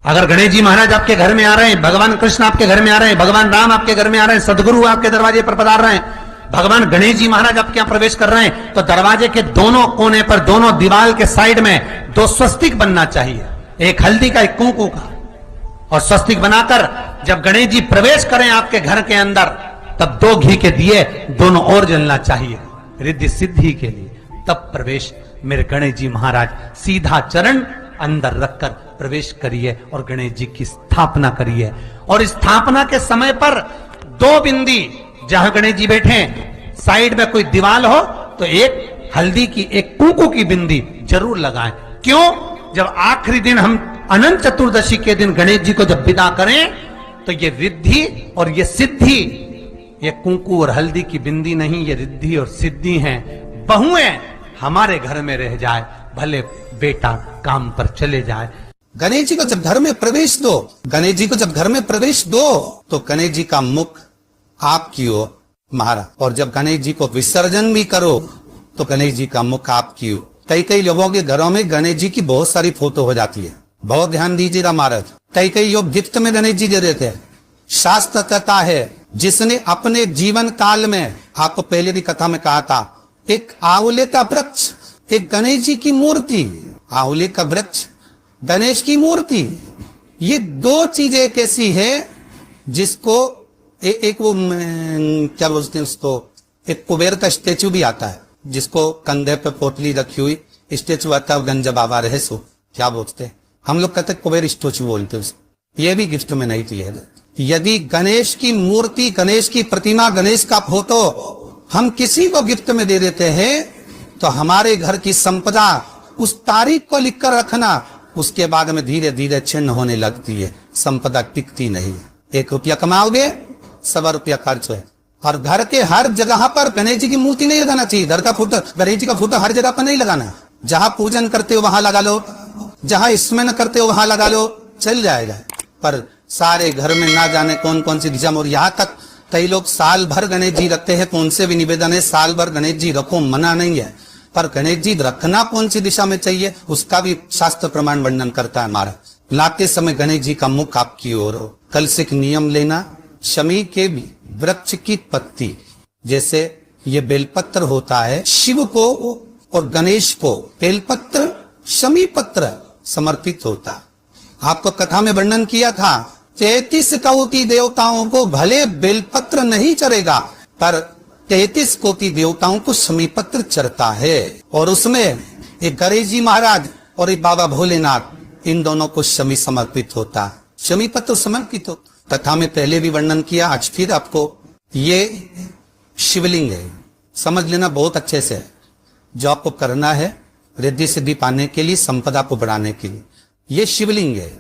अगर गणेश जी महाराज आपके घर में आ रहे हैं, भगवान कृष्ण आपके घर में आ रहे हैं, भगवान राम आपके घर में आ रहे हैं, सदगुरु आपके दरवाजे पर पधार रहे हैं, भगवान गणेश जी महाराज आपके यहां प्रवेश कर रहे हैं, तो दरवाजे के दोनों कोने पर, दोनों दीवार के साइड में 2 स्वस्तिक बनना चाहिए, एक हल्दी का, एक कुंकू का। और स्वस्तिक बनाकर जब गणेश जी प्रवेश करें आपके घर के अंदर, तब 2 घी के दिए दोनों ओर जलना चाहिए रिद्धि सिद्धि के लिए। तब प्रवेश मेरे गणेश जी महाराज सीधा चरण अंदर रखकर प्रवेश करिए और गणेश जी की स्थापना करिए। और स्थापना के समय पर 2 बिंदी, जहां गणेश जी बैठे साइड में कोई दीवार हो तो एक हल्दी की, एक कुंकू की बिंदी जरूर लगाएं। क्यों? जब आखिरी दिन हम अनंत चतुर्दशी के दिन गणेश जी को जब विदा करें, तो ये रिद्धि और ये सिद्धि, ये कुंकू और हल्दी की बिंदी नहीं, ये रिद्धि और सिद्धि हैं। बहुएं हमारे घर में रह जाए, भले बेटा काम पर चले जाए। गणेश जी को जब घर में प्रवेश दो, गणेश जी को जब घर में प्रवेश दो, तो गणेश जी का मुख आपकी ओर महाराज, और जब गणेश जी को विसर्जन भी करो तो गणेश जी का मुख आपकी ओर। कई लोगों के घरों में गणेश जी की बहुत सारी फोटो हो जाती है, बहुत ध्यान दीजिएगा महाराज। कई लोग गिफ्ट में गणेश जी दे देते हैं। शास्त्र कहता है, जिसने अपने जीवन काल में, आपको पहले भी कथा में कहा था, एक आंवले का वृक्ष, एक गणेश जी की मूर्ति, आंवले का वृक्ष, गणेश की मूर्ति, ये 2 चीजें एक ऐसी है जिसको एक वो क्या बोलते हैं उसको, एक कुबेर का स्टेचू भी आता है, जिसको कंधे पे पोटली रखी हुई स्टेचू आता है, गंज बाबा रहे सो क्या बोलते हैं, हम लोग कहते हैं कुबेर स्टेचू बोलते हैं। ये भी गिफ्ट में नहीं दिए। यदि गणेश की मूर्ति, गणेश की प्रतिमा, गणेश का फोटो हम किसी को गिफ्ट में दे देते हैं, तो हमारे घर की संपदा उस तारीख को लिखकर रखना, उसके बाद में धीरे धीरे छिन्न होने लगती है, संपदा टिकती नहीं। 1 रुपया कमाओगे, 100 रुपया खर्च है। और घर के हर जगह पर गणेश जी की मूर्ति नहीं लगाना चाहिए। घर का फोटो, गणेश जी का फोटो हर जगह पर नहीं लगाना। जहां पूजन करते हो वहां लगा लो, जहां स्मरण करते हो वहां लगा लो, चल जाएगा। पर सारे घर में ना जाने कौन कौन सी दिशा में, और यहाँ तक कई लोग साल भर गणेश जी रखते हैं, तो उनसे भी निवेदन है साल भर गणेश जी रखो, मना नहीं है, पर गणेश जी रखना कौन सी दिशा में चाहिए उसका भी शास्त्र प्रमाण वर्णन करता है हमारा। लाते समय गणेश जी का मुख आपकी ओर हो। कल से एक नियम लेना, शमी के वृक्ष की पत्ती, जैसे ये बेलपत्र होता है, शिव को और गणेश को बेलपत्र, शमी पत्र समर्पित होता। आपको कथा में वर्णन किया था, 33 कोटि देवताओं को भले बेलपत्र नहीं चढ़ेगा, पर 33 कोटि देवताओं को शमी पत्र चढ़ता है। और उसमें एक गणेश जी महाराज और एक बाबा भोलेनाथ, इन दोनों को शमी समर्पित होता, शमी पत्र समर्पित हो। कथा में पहले भी वर्णन किया, आज फिर आपको, ये शिवलिंग है, समझ लेना बहुत अच्छे से। जो आपको करना है रिद्धि सिद्धि पाने के लिए, संपदा को बढ़ाने के लिए, ये शिवलिंग है,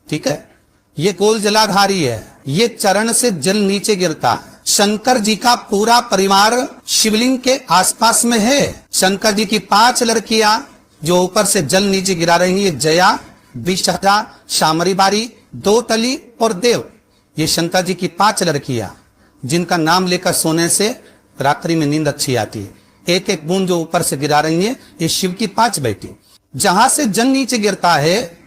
ठीक है। ये गोल जलाधारी है, ये चरण से जल नीचे गिरता। शंकर जी का पूरा परिवार शिवलिंग के आसपास में है। शंकर जी की 5 लड़कियां जो ऊपर से जल नीचे गिरा रही है, जया, विषहरा, शामरी बारी, 2 तली और देव, ये शंकर जी की 5 लड़कियां, जिनका नाम लेकर सोने से रात्रि में नींद अच्छी आती है। एक एक बूंद जो ऊपर से गिरा रही है, ये शिव की 5 बेटी। जहां से जल नीचे गिरता है,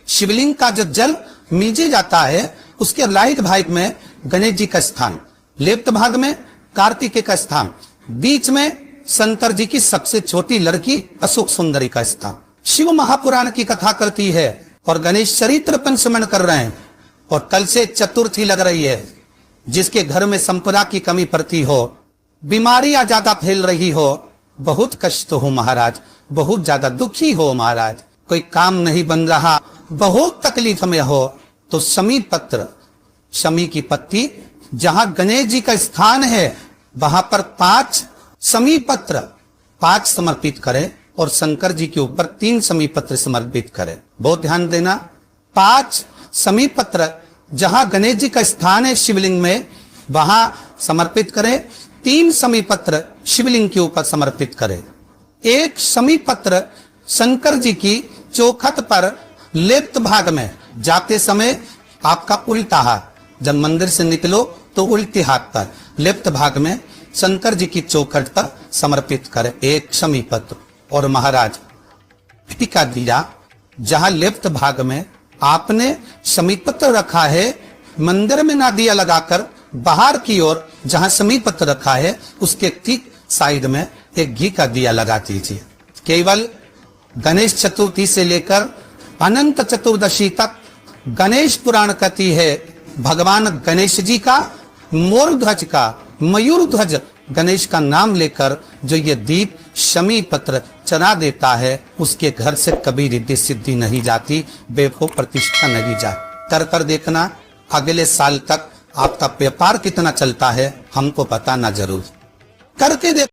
शिवलिंग का जो जल नीचे जाता है, उसके राइट भाग में गणेश जी का स्थान, लेफ्ट भाग में कार्तिकेय का स्थान, बीच में शंकर जी की सबसे छोटी लड़की अशोक सुंदरी का स्थान। शिव महापुराण की कथा करती है और गणेश चरित्र पंचमन कर रहे हैं। और कल से चतुर्थी लग रही है। जिसके घर में संपदा की कमी पड़ती हो, बीमारियां ज्यादा फैल रही हो, बहुत कष्ट हो महाराज, बहुत ज्यादा दुखी हो महाराज, कोई काम नहीं बन रहा, बहुत तकलीफ में हो, तो शमी पत्र, शमी की पत्ती, जहां गणेश जी का स्थान है वहां पर 5 शमी पत्र 5 समर्पित करें और शंकर जी के ऊपर 3 शमी पत्र समर्पित करें। बहुत ध्यान देना, 5 शमी पत्र जहां गणेश जी का स्थान है शिवलिंग में, वहां समर्पित करें। 3 शमी पत्र शिवलिंग के ऊपर समर्पित करें। 1 शमी पत्र शंकर जी की चौखट पर लेफ्ट भाग में, जाते समय आपका उल्टा हाथ, जब मंदिर से निकलो तो उल्टे हाथ पर लेफ्ट भाग में शंकर जी की चौखट पर समर्पित करें 1 शमी पत्र। और महाराज टीका दिया, जहां लेफ्ट भाग में आपने समीप पत्र रखा है, मंदिर में ना दिया लगाकर बाहर की ओर जहां समीप पत्र रखा है उसके ठीक साइड में एक घी का दिया लगा दीजिए। केवल गणेश चतुर्थी से लेकर अनंत चतुर्दशी तक गणेश पुराण कथी है भगवान गणेश जी का मोर ध्वज का मयूर ध्वज गणेश का नाम लेकर जो ये दीप शमी पत्र चढ़ा देता है उसके घर से कभी रिद्धि सिद्धि नहीं जाती, बेफो प्रतिष्ठा नहीं जाती। कर देखना अगले साल तक आपका व्यापार कितना चलता है हमको बताना जरूर, करके देख।